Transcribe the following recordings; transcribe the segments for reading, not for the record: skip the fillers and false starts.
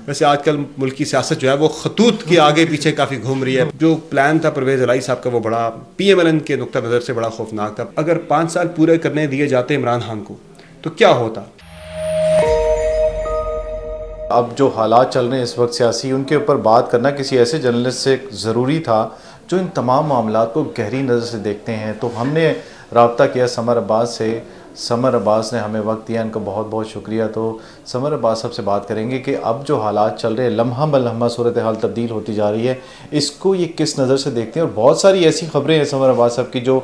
वैसे आजकल मुल्क की सियासत जो है वो खतूत के आगे पीछे काफ़ी घूम रही है। जो प्लान था परवेज़ इलाही साहब का वो बड़ा PMLN के नुक्ता नज़र से बड़ा खौफनाक था। अगर 5 साल पूरे करने दिए जाते इमरान खान को तो क्या होता। अब जो हालात चल रहे हैं इस वक्त सियासी, उनके ऊपर बात करना किसी ऐसे जर्नलिस्ट से ज़रूरी था जो इन तमाम मामलात को गहरी नज़र से देखते हैं। तो हमने रब्ता किया समर अब्बास से। समर अब्बास ने हमें वक्त दिया, इनका बहुत बहुत शुक्रिया। तो समर अब्बास साहब से बात करेंगे कि अब जो हालात चल रहे हैं, लम्हा ब लम्हा सूरत हाल तब्दील होती जा रही है, इसको ये किस नज़र से देखते हैं। और बहुत सारी ऐसी ख़बरें हैं समर अब्बास साहब की जो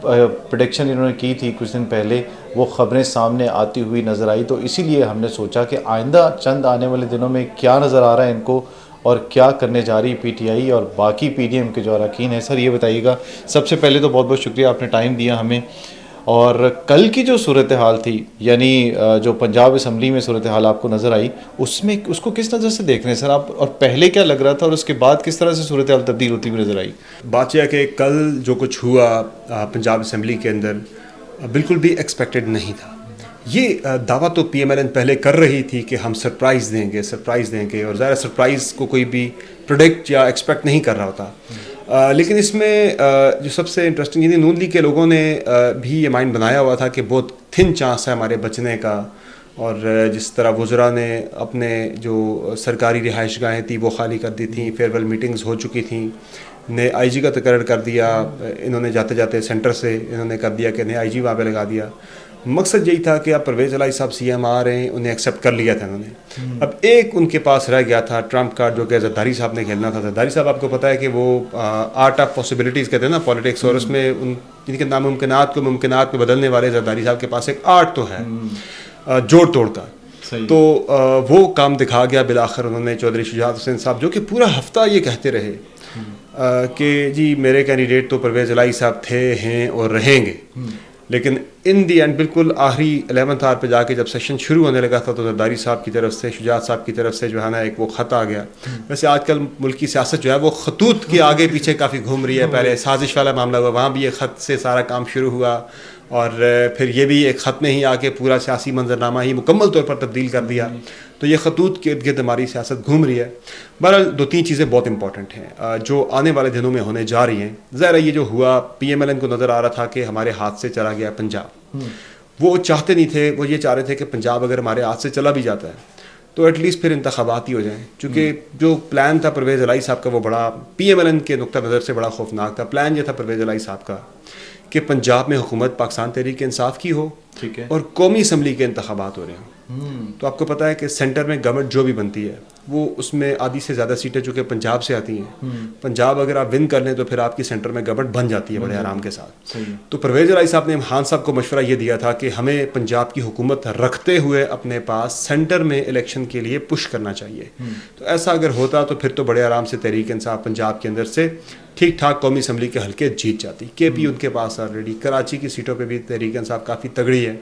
प्रेडिक्शन इन्होंने की थी कुछ दिन पहले, वो ख़बरें सामने आती हुई नज़र आई। तो इसीलिए हमने सोचा कि आइंदा चंद आने वाले दिनों में क्या नज़र आ रहा है इनको और क्या करने जा रही PTI और बाकी PDM के जो अरकान हैं। सर ये बताइएगा, सबसे पहले तो बहुत बहुत शुक्रिया, आपने टाइम दिया हमें। और कल की जो सूरत हाल थी, यानी जो पंजाब असम्बली में सूरत हाल आपको नज़र आई, उसमें उसको किस नज़र से देख रहे हैं सर आप, और पहले क्या लग रहा था और उसके बाद किस तरह से सूरत हाल तब्दील होती हुई नज़र आई? बात यह है कि कल जो कुछ हुआ पंजाब असम्बली के अंदर बिल्कुल भी एक्सपेक्टेड नहीं था। ये दावा तो PMLN पहले कर रही थी कि हम सरप्राइज़ देंगे और ज़ाहिर सरप्राइज़ को कोई भी प्रोडिक्ट या एक्सपेक्ट नहीं कर रहा होता। लेकिन इसमें जो सबसे इंटरेस्टिंग, यानी नून लीग के लोगों ने भी ये माइंड बनाया हुआ था कि बहुत थिन चांस है हमारे बचने का। और जिस तरह वज़रा ने अपने जो सरकारी रिहाइशगाहें थी वो खाली कर दी थी, फेयरवेल मीटिंग्स हो चुकी थी, ने IG का तकर्रर कर दिया, इन्होंने जाते जाते सेंटर से इन्होंने कर दिया कि नए IG वहाँ पे लगा दिया। मकसद यही था कि अब परवेज़ इलाही साहब CM आ रहे हैं, उन्हें एक्सेप्ट कर लिया था इन्होंने। अब एक उनके पास रह गया था ट्रम्प कार्ड, जो कि जरदारी साहब ने खेलना था। जरदारी साहब आपको पता है कि वो आर्ट ऑफ पॉसिबिलिटीज़ कहते हैं ना पॉलिटिक्स, और उसमें इनके नामुमकिनात को मुमकिनात में बदलने वाले जरदारी साहब के पास एक आर्ट तो है जोड़ तोड़ का। तो वो काम दिखा गया बिलाखिर उन्होंने। चौधरी शुजात हुसैन साहब जो कि पूरा हफ्ता ये कहते रहे कि जी मेरे कैंडिडेट तो परवेज़ इलाही साहब थे, हैं और रहेंगे, लेकिन इन दी एंड बिल्कुल आखिरी 11th आवर पे जाके जब सेशन शुरू होने लगा था तो जरदारी साहब की तरफ से, शुजात साहब की तरफ से जो है ना एक वो ख़त आ गया। वैसे आजकल मुल्क की सियासत जो है वो खतूत के आगे पीछे काफ़ी घूम रही है। पहले साजिश वाला मामला हुआ, वहाँ भी एक ख़त से सारा काम शुरू हुआ, और फिर ये भी एक ख़त में ही आके पूरा सियासी मंजरनामा ही मुकम्मल तौर पर तब्दील कर दिया। तो ये खतूत के इर्द गिर्द हमारी सियासत घूम रही है। बहरहाल 2-3 चीज़ें बहुत इंपॉर्टेंट हैं जो आने वाले दिनों में होने जा रही हैं। ज़ाहिर ये जो हुआ, PMLN को नज़र आ रहा था कि हमारे हाथ से चला गया पंजाब। वो चाहते नहीं थे, वो ये चाह रहे थे कि पंजाब अगर हमारे हाथ से चला भी जाता है तो एटलीस्ट फिर इंतखाबात ही हो जाएँ। चूँकि जो प्लान था परवेज़ इलाही साहब का वो बड़ा PMLN के नुक्ता नज़र से बड़ा खौफनाक था। प्लान ये था परवेज़ इलाही साहब का कि पंजाब में हुकूमत पाकिस्तान तहरीक इंसाफ की हो, ठीक है, और कौमी असम्बली के इंतखाबात हो रहे हों। तो आपको पता है कि सेंटर में गवर्नमेंट जो भी बनती है वो उसमें आधी से ज़्यादा सीटें जो कि पंजाब से आती हैं, पंजाब अगर आप विन कर लें तो फिर आपकी सेंटर में गवर्नमेंट बन जाती है बड़े आराम के साथ। तो परवेज़ इलाही साहब ने खान साहब को मशवरा ये दिया था कि हमें पंजाब की हुकूमत रखते हुए अपने पास सेंटर में इलेक्शन के लिए पुश करना चाहिए। तो ऐसा अगर होता तो फिर तो बड़े आराम से तहरीक इंसाफ पंजाब के अंदर से ठीक ठाक कौमी असम्बली के हल्के जीत जाती। KP उनके पास ऑलरेडी, कराची की सीटों पे भी तहरीक इंसाफ काफ़ी तगड़ी है,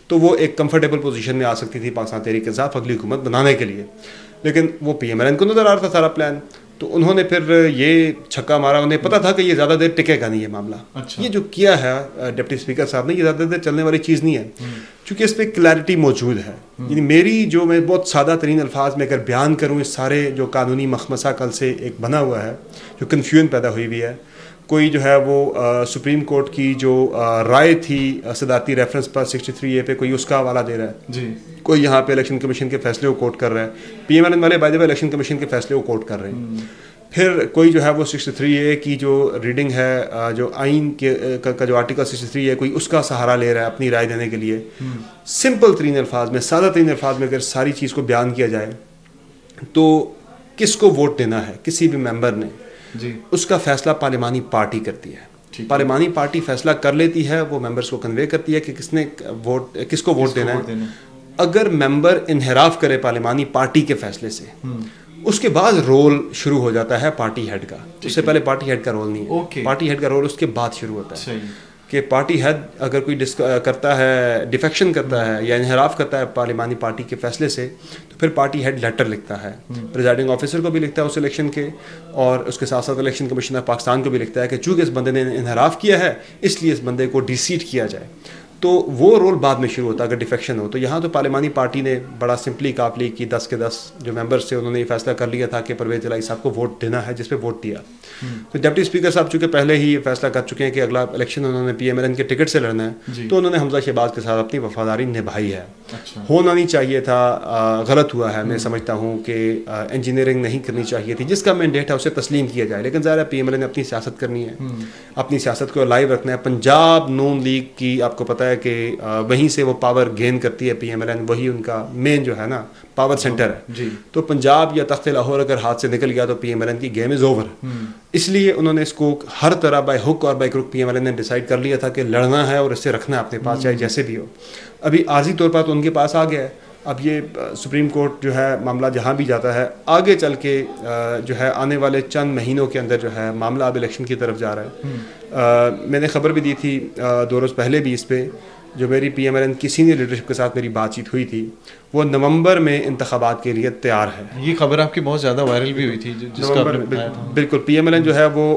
तो वो एक कंफर्टेबल पोजीशन में आ सकती थी पाकिस्तान तहरीक इंसाफ अगली हुकूमत बनाने के लिए। लेकिन वो PMLN को नज़र आ रहा था सारा प्लान, तो उन्होंने फिर ये छक्का मारा। उन्हें पता था कि ये ज़्यादा देर टिकेगा नहीं ये मामला। ये जो किया है डिप्टी स्पीकर साहब ने, ये ज़्यादा देर चलने वाली चीज़ नहीं है, क्योंकि इस पर क्लैरिटी मौजूद है। यानी मेरी जो, मैं बहुत सादा तरीन अल्फाज में अगर बयान करूँ, इस सारे जो कानूनी मखमसा कल से एक बना हुआ है, जो कन्फ्यूजन पैदा हुई हुई है। कोई जो है वो सुप्रीम कोर्ट की जो राय थी सदारती रेफरेंस पर 63A पे, कोई उसका हवाला दे रहा है जी, कोई यहाँ पे इलेक्शन कमीशन के फैसले को कोट कर रहा है। PMLN वाले by the way election commission के फैसले को कोट कर रहे हैं। फिर कोई जो है वो 63A की जो रीडिंग है, जो आइन के का जो आर्टिकल 63 है, कोई उसका सहारा ले रहा है अपनी राय देने के लिए। सिंपल तरीन अल्फाज में, सादा तरीन अल्फाज में अगर सारी चीज़ को बयान किया जाए तो किसको वोट देना है किसी भी मेंबर ने जी, उसका फैसला पार्लिमानी पार्टी करती है। पार्लिमानी पार्टी फैसला कर लेती है, वो मेंबर्स को कन्वे करती है कि किसको वोट देना है। अगर मेंबर इन्हिराफ करे पार्लिमानी पार्टी के फैसले से, उसके बाद रोल शुरू हो जाता है पार्टी हेड का। उससे पहले पार्टी हेड का रोल नहीं है। पार्टी हेड का रोल उसके बाद शुरू होता है कि पार्टी हेड अगर कोई करता है, डिफेक्शन करता है या इन्हिराफ करता है पार्लिमानी पार्टी के फैसले से, तो फिर पार्टी हेड लेटर लिखता है, प्रिजाइडिंग ऑफिसर को भी लिखता है उस इलेक्शन के, और उसके साथ साथ इलेक्शन कमीशन ऑफ पाकिस्तान को भी लिखता है कि चूँकि इस बंदे ने इन्हिराफ किया है इसलिए इस बंदे को डिसीट किया जाए। तो वो रोल बाद में शुरू होता है अगर डिफेक्शन हो। तो यहाँ तो पार्लिमानी पार्टी ने बड़ा सिंपली कापली की 10 के 10 जो मेंबर्स थे उन्होंने ये फैसला कर लिया था कि परवेज़ इलाही साहब को वोट देना है, जिस पे वोट दिया। तो डिप्टी स्पीकर साहब चूँकि पहले ही ये फैसला कर चुके हैं कि अगला इलेक्शन उन्होंने PMLN के टिकट से लड़ना है, तो उन्होंने हमजा शहबाज के साथ अपनी वफादारी निभाई है। अच्छा। होना नहीं चाहिए था, गलत हुआ है। मैं समझता हूँ कि इंजीनियरिंग नहीं करनी चाहिए थी, जिसका मैंडेट है उसे तस्लीम किया जाए, लेकिन ज़ाहिर है PMLN ने अपनी सियासत करनी है, अपनी सियासत को लाइव रखना है। पंजाब नून लीग की आपको पता है कि वहीं से वो पावर गेन करती है PMLN, वही उनका मेन जो है ना पावर सेंटर है जी। तो पंजाब या तख्त लाहौर अगर हाथ से निकल गया तो PMLN की गेम इज़ ओवर। इसलिए उन्होंने इसको हर तरह बाय हुक और बाय क्रुक PMLN ने डिसाइड कर लिया था कि लड़ना है और इससे रखना है अपने पास, चाहे जैसे भी हो। अभी आर्जी तौर पर तो उनके पास आ गया है। अब ये सुप्रीम कोर्ट जो है मामला जहाँ भी जाता है, आगे चल के जो है आने वाले चंद महीनों के अंदर जो है मामला अब इलेक्शन की तरफ जा रहा है। मैंने खबर भी दी थी 2 रोज़ पहले भी इस पर, जो मेरी PMLN की सीनियर लीडरशिप के साथ मेरी बातचीत हुई थी, वो नवंबर में इंतखाबात के लिए तैयार है। ये खबर आपकी बहुत ज़्यादा वायरल भी हुई थी जिसका आपने बताया था। बिल्कुल PMLN जो है वो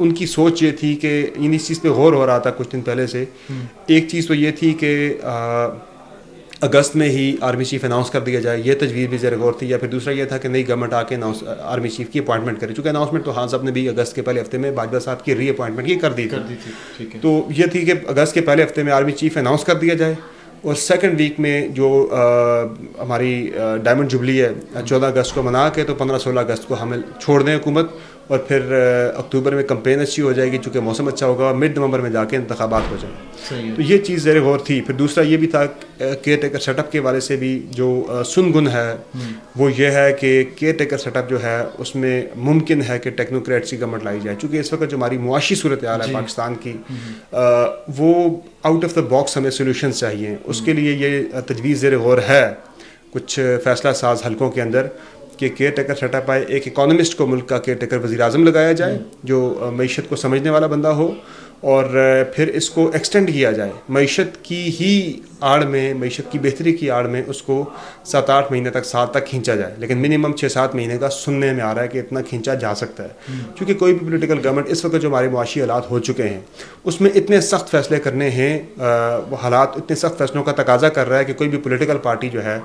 उनकी सोच ये थी कि इस चीज़ पे गौर हो रहा था कुछ दिन पहले से। एक चीज़ तो ये थी कि अगस्त में ही आर्मी चीफ अनाउंस कर दिया जाए, ये तजवीज़ भी ज़रा गौर थी। या फिर दूसरा ये था कि नई गवर्नमेंट आके आर्मी चीफ की अपॉइंटमेंट करे, चूँकि अनाउंसमेंट तो खान साहब ने भी अगस्त के पहले हफ्ते में बाजवा साहब की री अपॉइंटमेंट की कर दी थी। ठीक है। तो ये थी कि अगस्त के पहले हफ्ते में आर्मी चीफ अनाउंस कर दिया जाए, और सेकंड वीक में जो हमारी डायमंड जुबली है 14 अगस्त को मना के, तो 15-16 अगस्त को हमें छोड़ दें हुकूमत, और फिर अक्टूबर में कंपेन अच्छी हो जाएगी चूँकि मौसम अच्छा होगा, मिड नवंबर में जाके इंतखाबात हो जाए। तो ये चीज़ ज़रा गौर थी। फिर दूसरा ये भी था केयर टेकर सेटअप के वाले से भी जो सुनगुन है वो ये है कि केयर टेकर सेटअप जो है उसमें मुमकिन है कि टेक्नोक्रेट्स की गवर्नमेंट लाई जाए, चूँकि इस वक्त जो हमारी मुआशी सूरत हाल है पाकिस्तान की, वो आउट ऑफ द बॉक्स हमें सोल्यूशंस चाहिए। उसके लिए ये तजवीज़ ज़ेर गौर है कुछ फैसला साज हलकों के अंदर कि केयर टेकर सेटअप आए, एक इकोनॉमिस्ट को मुल्क का केयर टेकर वज़ीर आज़म लगाया जाए जो मईशत को समझने वाला बंदा हो, और फिर इसको एक्सटेंड किया जाए मईशत की ही आड़ में, मईशत की बेहतरी की आड़ में उसको 7-8 महीने तक, साल तक खींचा जाए। लेकिन मिनिमम 6-7 महीने का सुनने में आ रहा है कि इतना खींचा जा सकता है, क्योंकि कोई भी पॉलिटिकल गवर्नमेंट इस वक्त जो हमारे मुआशी हालात हो चुके हैं उसमें इतने सख्त फैसले करने हैं, वो हालात इतने सख्त फैसलों का तकाजा कर रहा है कि कोई भी पॉलिटिकल पार्टी जो है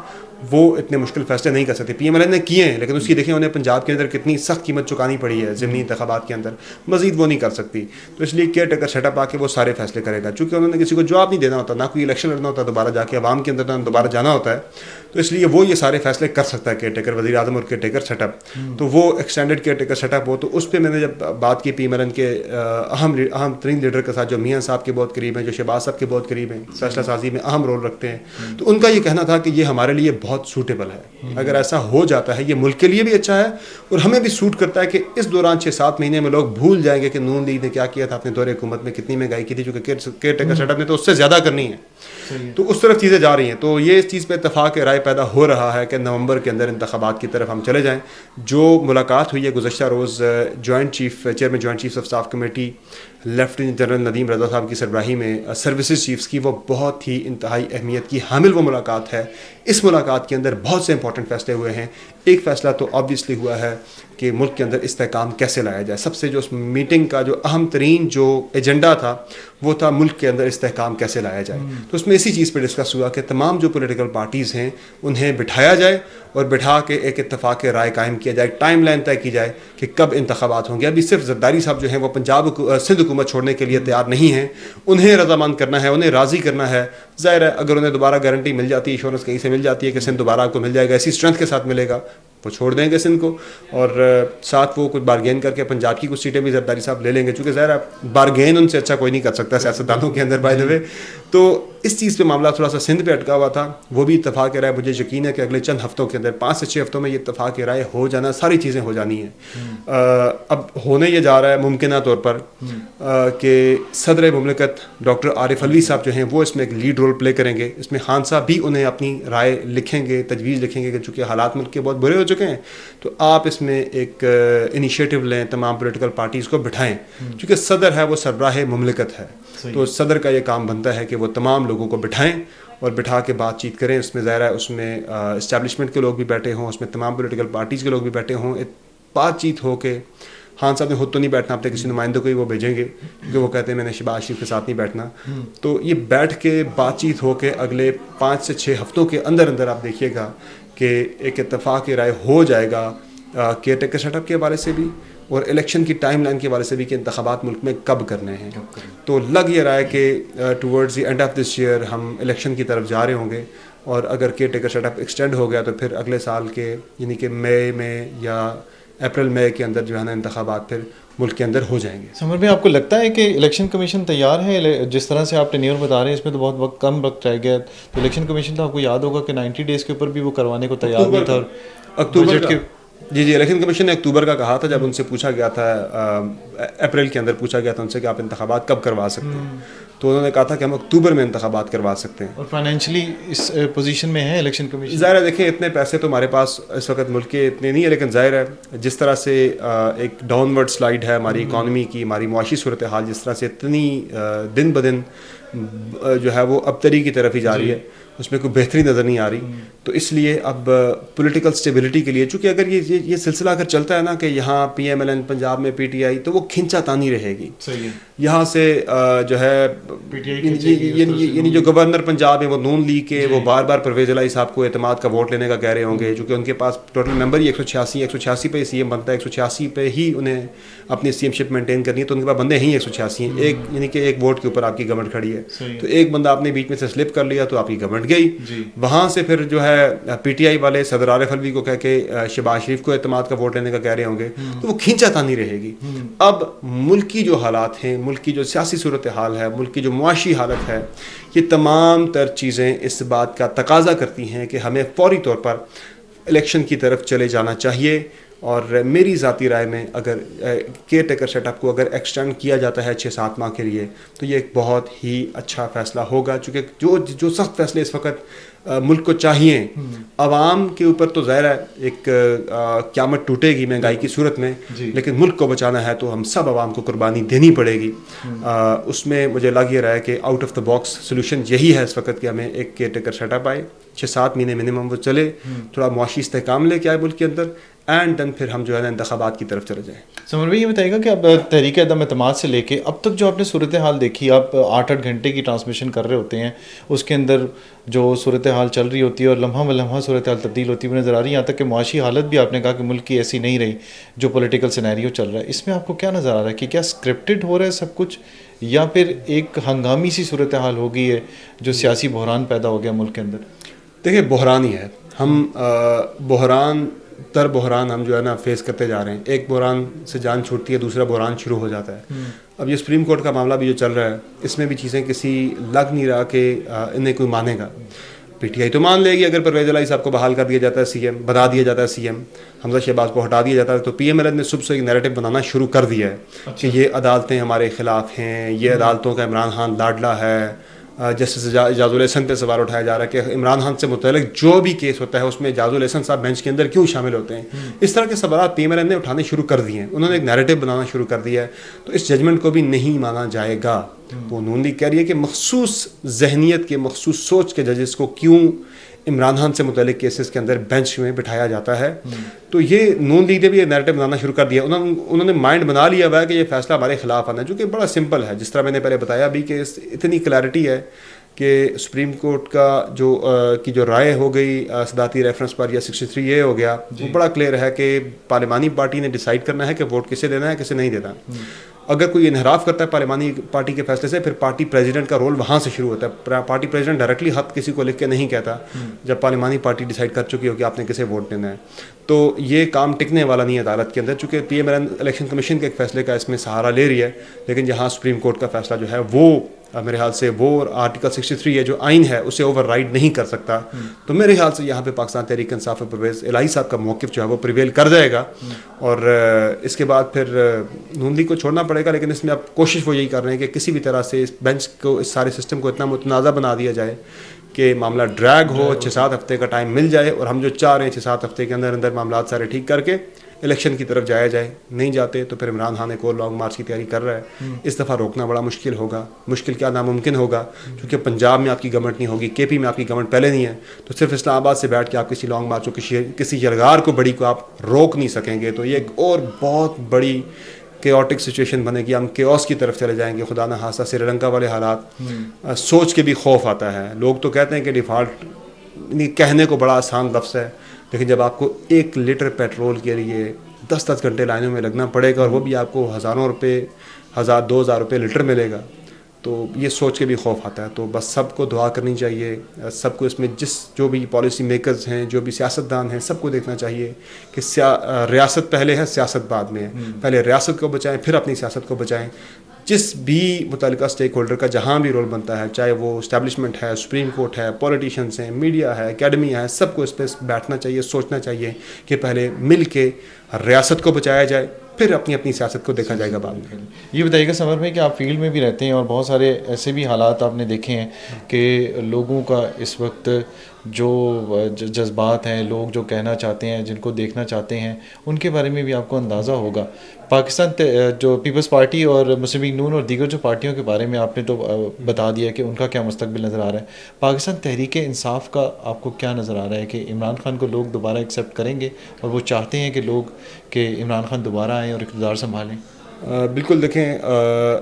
वो इतने मुश्किल फैसले नहीं कर सकती। PMLN ने किए हैं, लेकिन उसकी देखिए उन्हें पंजाब के अंदर कितनी सख्त कीमत चुकानी पड़ी है ज़िमनी इंतखाबात के अंदर, मजीद वो नहीं कर सकती। तो इसलिए केयर टेकर सेटअप आके वो सारे फैसले करेगा, चूँकि उन्होंने किसी को जवाब नहीं देना होता, ना कोई इलेक्शन लड़ना होता, दोबारा जाके आवाम के अंदर दोबारा जाना होता है, तो इसलिए वो ये सारे फैसले कर सकता है केयर टेकर वज़ीर आज़म और केयर टेकर सेटअप। तो वो एक्सटेंडेड केयर टेकर सेटअप हो, तो उस पर मैंने जब बात की PMLN के अहम तरीन लीडर के साथ जो मियाँ साहब के बहुत करीब हैं, जो शहबाज साहब के बहुत करीब हैं, फैसला साजी में अहम रोल रखते हैं, तो उनका ये कहना था कि ये हमारे लिए बहुत सूटेबल है। अगर ऐसा हो जाता है ये मुल्क के लिए भी अच्छा है और हमें भी सूट करता है कि इस दौरान 6-7 महीने में लोग भूल जाएंगे कि नून लीग ने क्या किया था अपने दौरे हुकूमत में, कितनी महंगाई की थी, जो कि केयर टेकर सेटअप ने तो उससे ज़्यादा करनी है। तो उस तरफ चीज़ें जा रही हैं। तो ये इस चीज़ पे इत्तेफाक राय पैदा हो रहा है कि नवंबर के अंदर इंतखाबात की तरफ हम चले जाएं। जो मुलाकात हुई है गुज़श्ता रोज़ chairman joint chief of staff committee lieutenant general Nadeem Raza साहब की सरबराही में सर्विसेज चीफ्स की, वो बहुत ही इंतहाई अहमियत की हामिल वो मुलाकात है। इस मुलाकात के अंदर बहुत से इंपॉर्टेंट फैसले हुए हैं। एक फ़ैसला तो ऑब्वियसली हुआ है कि मुल्क के अंदर इस्तेहकाम कैसे लाया जाए। सबसे जो उस मीटिंग का जो अहम तरीन जो एजेंडा था वो था मुल्क के अंदर इस्तेहकाम कैसे लाया जाए। तो उसमें इसी चीज़ पर डिस्कस हुआ कि तमाम जो पॉलिटिकल पार्टीज़ हैं उन्हें बिठाया जाए और बिठा के एक इत्तफाक राय कायम किया जाए, टाइम लाइन तय की जाए कि कब इंतखाबात होंगे। अभी सिर्फ जरदारी साहब जो हैं वो पंजाब सिंध हुकूमत छोड़ने के लिए तैयार नहीं हैं, उन्हें रजामंद करना है, उन्हें राज़ी करना है। ज़ाहिर है अगर उन्हें दोबारा गारंटी मिल जाती है, इंश्योरेंस कहीं से मिल जाती है कि सिंध दोबारा आपको मिल जाएगा, ऐसी स्ट्रेंथ के साथ मिलेगा, वो छोड़ देंगे सिंध को, और साथ वो कुछ बारगेन करके पंजाब की कुछ सीटें भी जरदारी साहब ले लेंगे, चूँकि ज़ाहिर है बारगेन उनसे अच्छा कोई नहीं कर सकता सियासतदानों के अंदर बाय द वे। तो इस चीज़ पे मामला थोड़ा सा सिंध पे अटका हुआ था, वो भी इत्तफाक राय मुझे यकीन है कि अगले चंद हफ्तों के अंदर 5 से 6 हफ्तों में ये इत्तफाक राय हो जाना, सारी चीज़ें हो जानी हैं। अब होने ये जा रहा है मुमकिन तौर पर कि सदर मुमलिकत डॉक्टर आरिफ अलवी साहब जो हैं वो इसमें एक लीड रोल प्ले करेंगे। इसमें खान साहब भी उन्हें अपनी राय लिखेंगे, तजवीज़ लिखेंगे कि चूँकि हालात मुल्क के बहुत बुरे हो चुके हैं, तो आप इसमें एक इनिशिएटिव लें, तमाम पॉलिटिकल पार्टीज़ को बिठाएं। चूँकि सदर है वो सरबराह मुमलिकत है, तो सदर का ये काम बनता है कि वो तमाम लोगों को बिठाएं और बिठा के बातचीत करें। उसमें ज़ाहिर है उसमें इस्टेब्लिशमेंट के लोग भी बैठे हों, उसमें तमाम पॉलिटिकल पार्टीज़ के लोग भी बैठे हों, बातचीत हो के खान साहब ने खुद तो नहीं बैठना, अपने किसी नुमाइंदे को ही वो भेजेंगे, क्योंकि वो कहते हैं मैंने शहबाज शरीफ के साथ नहीं बैठना। तो ये बैठ के बातचीत हो के अगले 5 से 6 हफ्तों के अंदर अंदर आप देखिएगा कि एक इत्तेफाक राय हो जाएगा केयर टेकर सेटअप के हवाले से भी और इलेक्शन की टाइम लाइन के हवाले से भी कि इंतखाबात मुल्क में कब करने हैं। तो लग ये रहा है कि towards the end of this year हम इलेक्शन की तरफ जा रहे होंगे, और अगर केयर टेकर सेटअप एक्सटेंड हो गया तो फिर अगले साल के यानी कि मई में या अप्रैल मई के अंदर जो है ना इंतखाबात फिर मुल्क के अंदर हो जाएंगे। समर भाई, आपको लगता है कि इलेक्शन कमीशन तैयार है? जिस तरह से आप टेन्योर बता रहे हैं इसमें तो बहुत कम वक्त रह गया, तो इलेक्शन कमीशन तो आपको याद होगा कि 90 डेज़ के ऊपर भी वो करवाने को तैयार नहीं था। अक्टूबर के जी इलेक्शन कमीशन ने अक्टूबर का कहा था, जब उनसे पूछा गया था अप्रैल के अंदर पूछा गया था उनसे कि आप इंतखाबात कब करवा सकते हैं, तो उन्होंने कहा था कि हम अक्टूबर में इंतखाबात करवा सकते हैं। और फाइनेंशियली इस पोजीशन में है इलेक्शन कमीशन? ज़ाहिर है, देखिए इतने पैसे तो हमारे पास इस वक्त मुल्क के इतने नहीं है, लेकिन ज़ाहिर है जिस तरह से एक डाउनवर्ड स्लाइड है हमारी इकॉनमी की, हमारी मुआशी सूरत हाल जिस तरह से इतनी दिन ब दिन जो है वो अबतरी की तरफ ही जा रही है, उसमें कोई बेहतरी नज़र नहीं आ रही। तो इसलिए अब पॉलिटिकल स्टेबिलिटी के लिए, चूँकि अगर ये सिलसिला अगर चलता है ना कि यहाँ PMLN पंजाब में PTI, तो वो खिंचातानी रहेगी। सही है। यहाँ से जो है यानी जो गवर्नर पंजाब है वो नून लीग के, वो बार बार परवेज़ इलाही साहब को एतमाद का वोट लेने का कह रहे होंगे, चूँकि उनके पास टोटल मेंबर ही 186 पे CM बनता है, 186 पे ही उन्हें अपनी CMशिप मेंटेन करनी है, तो उनके पास बंदे ही 186 हैं। एक यानी कि एक वोट के ऊपर आपकी गवर्नमेंट खड़ी है, तो एक बंदा आपने बीच में से स्लिप कर लिया तो आपकी गवर्नमेंट गई। वहाँ से फिर जो है PTI वाले सदर आरिफ अलवी को कह के शहबाज शरीफ को एतमाद का वोट लेने का कह रहे होंगे, तो वो खींचातानी रहेगी। अब मुल्क की जो हालात हैं, मुल्क की जो सियासी सूरत हाल है, मुल्क की जो मुआशी हालत है, ये तमाम तर चीज़ें इस बात का तकाजा करती हैं कि हमें फौरी तौर पर इलेक्शन की तरफ चले जाना चाहिए। और मेरी ज़ाती राय में अगर केयर टेकर सेटअप को अगर एक्सटेंड किया जाता है 6-7 माह के लिए, तो ये एक बहुत ही अच्छा फ़ैसला होगा, चूँकि जो सख्त फैसले इस वक्त मुल्क को चाहिए, आवाम के ऊपर तो ज़ाहिर है एक क़यामत टूटेगी महंगाई की सूरत में, लेकिन मुल्क को बचाना है तो हम सब आवाम को कुर्बानी देनी पड़ेगी। उसमें मुझे लग ये रहा है कि out of the box solution यही है इस वक्त कि हमें एक केयर टेकर सेटअप आए, 6-7 महीने मिनिमम वो चले, थोड़ा मुआशी इस्तेहकाम लेके आए मुल्क के अंदर, एंड देन फिर हम जो है ना इंतखाबात की तरफ चले जाएँ। समर भाई, ये बताइएगा कि अब तहरीक अदम एतमाद से लेके अब तक जो आपने सूरत हाल देखी, आप 8-8 घंटे की ट्रांसमिशन कर रहे होते हैं, उसके अंदर जो सूरत हाल चल रही होती है और लम्हा व लम्हा सूरत हाल तब्दील होती हुई नज़र आ रही है, यहाँ तक कि मुआशी हालत भी आपने कहा कि मुल्क की ऐसी नहीं रही जो पॉलिटिकल सिनेरियो चल रहा है, इसमें आपको क्या नज़र आ रहा है कि क्या स्क्रिप्टेड हो रहा है सब कुछ, या फिर एक हंगामी सी सूरत हाल हो गई है जो सियासी बहरान पैदा हो गया मुल्क के अंदर? देखिए, बहरान ही है, हम बहरान हम जो है ना फेस करते जा रहे हैं। एक बहरान से जान छूटती है, दूसरा बहरान शुरू हो जाता है। अब ये सुप्रीम कोर्ट का मामला भी जो चल रहा है, इसमें भी चीज़ें किसी लग नहीं रहा कि इन्हें कोई मानेगा। PTI तो मान लेगी अगर परवेज़ इलाही साहब को बहाल कर दिया जाता है CM, बना दिया जाता है CM, हमजा शहबाज को हटा दिया जाता है, तो PMLN ने सुबह से एक नैरेटिव बनाना शुरू कर दिया है कि ये अदालतें हमारे ख़िलाफ़ हैं, ये अदालतों का इमरान खान लाडला है। जस्टिस एजाजुल एहसन पे सवाल उठाया जा रहा है कि इमरान खान से मुतल्लिक जो भी केस होता है उसमें एजाजुल एहसन साहब बेंच के अंदर क्यों शामिल होते हैं। इस तरह के सवाल PMLN ने उठाने शुरू कर दिए हैं, उन्होंने एक नैरेटिव बनाना शुरू कर दिया है, तो इस जजमेंट को भी नहीं माना जाएगा। वो नून लीग कह रही है कि मखसूस जहनीत के, मखसूस सोच के जजेस को क्यों इमरान खान से मुतल्लिक केसेस के अंदर बेंच में बिठाया जाता है। तो ये नून लीग ने भी ये नैरेटिव बनाना शुरू कर दिया, उन्होंने माइंड बना लिया हुआ है कि ये फैसला हमारे खिलाफ आना है, जो कि बड़ा सिंपल है। जिस तरह मैंने पहले बताया भी कि इतनी क्लैरिटी है कि सुप्रीम कोर्ट का जो राय हो गई सदाती रेफरेंस पर, या 63A हो गया, वो बड़ा क्लियर है कि पार्लिमानी पार्टी ने डिसाइड करना है कि वोट किसे देना है किसे नहीं देना। अगर कोई इनहराफ करता है पार्लिमानी पार्टी के फैसले से, फिर पार्टी प्रेसिडेंट का रोल वहाँ से शुरू होता है। पार्टी प्रेसिडेंट डायरेक्टली खत किसी को लिख के नहीं कहता जब पार्लिमानी पार्टी डिसाइड कर चुकी हो कि आपने किसे वोट देना है। तो ये काम टिकने वाला नहीं है अदालत के अंदर, चूँकि PMLN इलेक्शन कमीशन के एक फैसले का इसमें सहारा ले रही है, लेकिन जहाँ सुप्रीम कोर्ट का फैसला जो है वो मेरे ख्याल से वो आर्टिकल 63 है जो आइन है उसे ओवरराइड नहीं कर सकता। तो मेरे ख्याल से यहाँ पे पाकिस्तान तहरीक इंसाफ परवेज़ इलाही साहब का मौक़िफ़ जो है वो प्रिवेल कर जाएगा, और इसके बाद फिर नून लीग को छोड़ना पड़ेगा। लेकिन इसमें अब कोशिश वो यही कर रहे हैं कि किसी भी तरह से इस बेंच को, इस सारे सिस्टम को इतना मुतनाज़ा बना दिया जाए कि मामला ड्रैग हो, 6-7 हफ्ते का टाइम मिल जाए, और हम जो चाह रहे हैं 6-7 हफ्ते के अंदर अंदर मामला सारे ठीक करके इलेक्शन की तरफ जाया जाए, नहीं जाते तो फिर इमरान खान एक और लॉन्ग मार्च की तैयारी कर रहा है। इस दफ़ा रोकना बड़ा मुश्किल होगा, मुश्किल क्या नामुमकिन होगा, क्योंकि पंजाब में आपकी गवर्नमेंट नहीं होगी, केपी में आपकी गवर्नमेंट पहले नहीं है, तो सिर्फ इस्लामाबाद से बैठ के आप किसी लॉन्ग मार्च को किसी यलगार को बड़ी को आप रोक नहीं सकेंगे। तो ये एक और बहुत बड़ी केओटिक सिचुएशन बनेगी, हम केओस की तरफ चले जाएंगे। खुदा न खास्ता श्रीलंका वाले हालात सोच के भी खौफ आता है। लोग तो कहते हैं कि डिफ़ॉल्ट कहने को बड़ा आसान लफ्ज़ है, लेकिन जब आपको 1 लीटर पेट्रोल के लिए 10-10 घंटे लाइनों में लगना पड़ेगा और वो भी आपको हज़ारों रुपये, 1000-2000 रुपये लीटर मिलेगा, तो ये सोच के भी खौफ आता है। तो बस सबको दुआ करनी चाहिए, सबको इसमें जो भी पॉलिसी मेकर्स हैं, जो भी सियासतदान हैं, सबको देखना चाहिए कि रियासत पहले है, सियासत बाद में है। पहले रियासत को बचाएं, फिर अपनी सियासत को बचाएं। जिस भी मुतल्लिका स्टेक होल्डर का जहाँ भी रोल बनता है, चाहे वो इस्टेब्लिशमेंट है, सुप्रीम कोर्ट है, पॉलिटिशियंस हैं, मीडिया है, एकेडमिया है, सबको इस पर बैठना चाहिए, सोचना चाहिए कि पहले मिल के रियासत को बचाया जाए, फिर अपनी अपनी सियासत को देखा जाएगा बाद में। ये बताइएगा समर भाई कि आप फील्ड में भी रहते हैं और बहुत सारे ऐसे भी हालात आपने देखे हैं कि लोगों का इस वक्त जो जज्बात हैं, लोग जो कहना चाहते हैं, जिनको देखना चाहते हैं, उनके बारे में भी आपको अंदाज़ा होगा। पाकिस्तान जो पीपल्स पार्टी और मुस्लिम लीग नून और दीगर जो पार्टियों के बारे में आपने तो बता दिया कि उनका क्या मुस्तकबिल नज़र आ रहा है। पाकिस्तान तहरीक इंसाफ का आपको क्या नज़र आ रहा है कि इमरान खान को लोग दोबारा एक्सेप्ट करेंगे और वो चाहते हैं कि लोग कि इमरान खान दोबारा आएँ और इक़्तिदार संभालें? बिल्कुल देखें,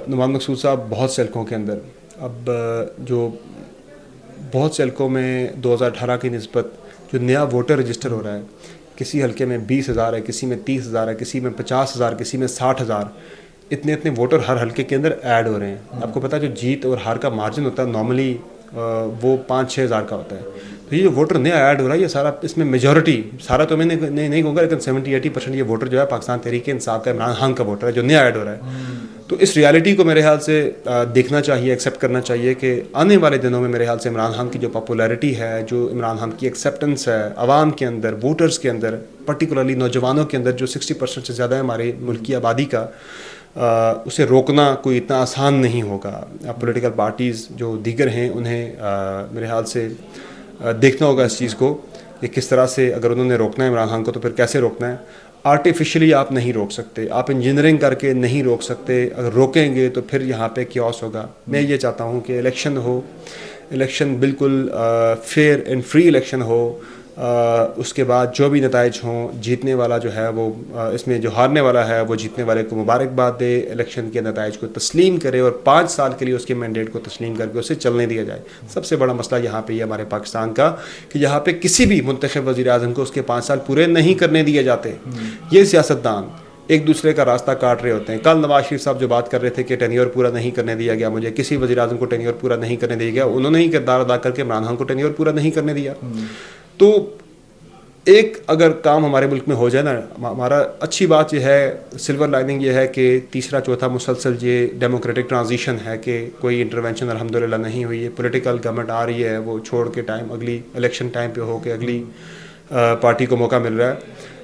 नुमान मकसूद साहब बहुत से हलकों के अंदर अब जो बहुत से हलकों में 2018 की निस्बत जो नया वोटर रजिस्टर हो रहा है, किसी हलके में 20,000 है, किसी में 30,000 है, किसी में 50,000, किसी में 60,000, इतने इतने वोटर हर हलके के अंदर ऐड हो रहे हैं। आपको पता है जो जीत और हार का मार्जिन होता है नॉर्मली वो 5-6 हज़ार का होता है। तो ये जो वोटर नया ऐड हो रहा है, ये सारा इसमें मेजॉरिटी, सारा तो मैं नहीं कहूँगा, लेकिन 70-80% ये वोटर जो है पाकिस्तान तहरीक इंसाफ का, इमरान खान का वोटर है जो नया ऐड हो रहा है। तो इस रियलिटी को मेरे ख्याल से देखना चाहिए, एक्सेप्ट करना चाहिए कि आने वाले दिनों में मेरे ख्याल से इमरान खान की जो पॉपुलैरिटी है, जो इमरान खान की एक्सेप्टेंस है आवाम के अंदर, वोटर्स के अंदर, पर्टिकुलरली नौजवानों के अंदर जो 60% से ज़्यादा है हमारे मुल्क की आबादी का, उसे रोकना कोई इतना आसान नहीं होगा। पॉलिटिकल पार्टीज़ जो दीगर हैं उन्हें मेरे ख्याल से देखना होगा इस चीज़ को कि किस तरह से, अगर उन्होंने रोकना है इमरान खान को तो फिर कैसे रोकना है। आर्टिफिशियली आप नहीं रोक सकते, आप इंजीनियरिंग करके नहीं रोक सकते। अगर रोकेंगे तो फिर यहाँ पे क्योस होगा। मैं ये चाहता हूँ कि इलेक्शन हो, इलेक्शन बिल्कुल फेयर एंड फ्री इलेक्शन हो, उसके बाद जो भी नताइज हों, जीतने वाला जो है वो इसमें जो हारने वाला है वो जीतने वाले को मुबारकबाद दे, इलेक्शन के नताइज को तस्लीम करे और 5 साल के लिए उसके मैंडेट को तस्लीम करके उसे चलने दिया जाए। सबसे बड़ा मसला यहाँ पे ये हमारे पाकिस्तान का कि यहाँ पे किसी भी मुंतखब वज़ीर आज़म को उसके 5 साल पूरे नहीं करने दिए जाते। ये सियासतदान एक दूसरे का रास्ता काट रहे होते हैं। कल नवाज शरीफ साहब जो बात कर रहे थे कि टेन्योर पूरा नहीं करने दिया गया, मुझे किसी वज़ीर आज़म को टेन्योर पूरा नहीं करने दिया गया, उन्होंने ही किरदार अदा करके इमरान खान को टेन्योर पूरा नहीं करने दिया। तो एक अगर काम हमारे मुल्क में हो जाए ना, हमारा अच्छी बात यह है, सिल्वर लाइनिंग ये है कि तीसरा चौथा मुसलसल ये डेमोक्रेटिक ट्रांजिशन है कि कोई इंटरवेंशन अल्हम्दुलिल्लाह नहीं हुई है। पॉलिटिकल गवर्नमेंट आ रही है, वो छोड़ के टाइम अगली इलेक्शन टाइम पे हो के अगली पार्टी को मौका मिल रहा है।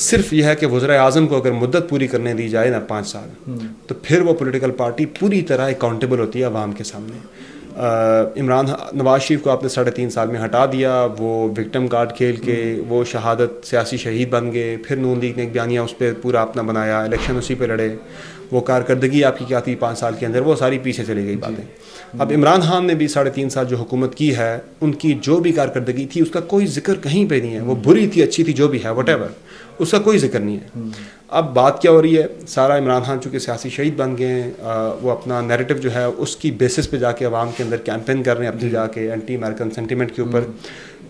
सिर्फ यह है कि वज़ीर आज़म को अगर मुद्दत पूरी करने दी जाए ना 5 साल, तो फिर वो पॉलिटिकल पार्टी पूरी तरह अकाउंटेबल होती है आवाम के सामने। नवाज शरीफ को आपने 3.5 साल में हटा दिया, वो विक्टिम कार्ड खेल के वो शहादत सियासी शहीद बन गए। फिर नून लीग ने एक बयानिया उस पर पूरा अपना बनाया, इलेक्शन उसी पे लड़े। वो कारकर्दगी आपकी क्या थी 5 साल के अंदर, वो सारी पीछे चली गई बातें। अब इमरान खान ने भी 3.5 साल जो हुकूमत की है, उनकी जो भी कारकर्दगी थी उसका कोई जिक्र कहीं पे नहीं है। वो बुरी थी, अच्छी थी, जो भी है, वटेवर, उसका कोई जिक्र नहीं है। अब बात क्या हो रही है, सारा इमरान खान चूँकि सियासी शहीद बन गए हैं, वो अपना नैरेटिव जो है उसकी बेसिस पे जाके आवाम के अंदर कैंपेन कर रहे हैं अपनी जाके एंटी अमेरिकन सेंटिमेंट के ऊपर।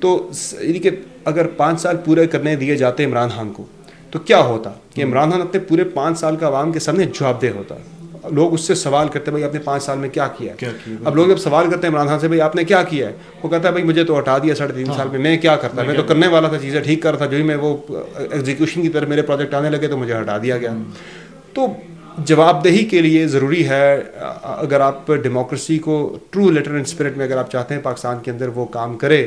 तो यानी कि अगर 5 साल पूरे करने दिए जाते इमरान खान को, तो क्या होता कि इमरान खान अपने पूरे 5 साल का आवाम के सामने जवाबदेह होता। लोग उससे सवाल करते भाई आपने 5 साल में क्या किया है। अब लोग जब सवाल करते हैं इमरान खान से भाई आपने क्या किया है, वो कहता है भाई मुझे तो हटा दिया 3.5 साल में, मैं क्या करता, मैं तो करने वाला था, चीज़ें ठीक कर रहा था, जो ही मैं वो एग्जीक्यूशन की तरफ मेरे प्रोजेक्ट आने लगे तो मुझे हटा दिया गया। तो जवाबदेही के लिए ज़रूरी है, अगर आप डेमोक्रेसी को ट्रू लेटर एंड स्पिरिट में अगर आप चाहते हैं पाकिस्तान के अंदर वो काम करे,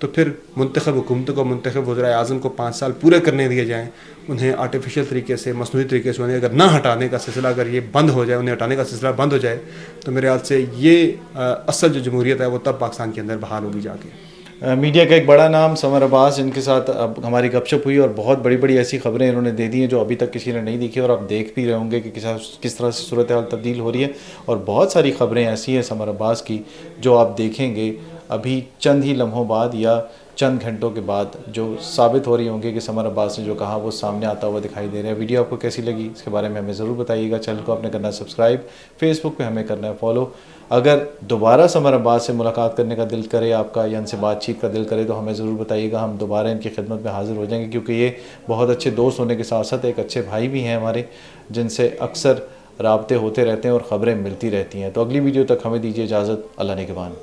तो फिर मुंतखब हुकूमत को, मुंतखब वज़ीर आज़म को 5 साल पूरे करने दिए जाएँ। उन्हें आर्टिफिशियल तरीके से, मसनूई तरीके से उन्हें अगर ना हटाने का सिलसिला अगर ये बंद हो जाए, उन्हें हटाने का सिलसिला बंद हो जाए, तो मेरे ख्याल से ये असल जो जमहूरियत है वो तब पाकिस्तान के अंदर बहाल होगी जाके। मीडिया का एक बड़ा नाम समर अब्बास, जिनके साथ अब हमारी गपशप हुई और बहुत बड़ी बड़ी ऐसी खबरें इन्होंने दे दी हैं जो अभी तक किसी ने नहीं देखी, और आप देख भी रहे होंगे कि किस तरह से सूरत हाल तब्दील हो रही है। और बहुत सारी खबरें ऐसी हैं समर अब्बास की जो आप देखेंगे अभी चंद ही लम्हों बाद या चंद घंटों के बाद, जो साबित हो रही होंगे कि समर अब्बास ने जो कहा वो सामने आता हुआ दिखाई दे रहा है। वीडियो आपको कैसी लगी इसके बारे में हमें ज़रूर बताइएगा। चैनल को आपने करना है सब्सक्राइब, फेसबुक पे हमें करना है फॉलो। अगर दोबारा समर अब्बास से मुलाकात करने का दिल करे आपका या इनसे बातचीत का दिल करे तो हमें ज़रूर बताइएगा, हम दोबारा इनकी खिदमत में हाज़िर हो जाएंगे, क्योंकि ये बहुत अच्छे दोस्त होने के साथ साथ एक अच्छे भाई भी हैं हमारे, जिनसे अक्सर राब्ते होते रहते हैं और ख़बरें मिलती रहती हैं। तो अगली वीडियो तक हमें दीजिए इजाज़त। अल्लाह निगहबान।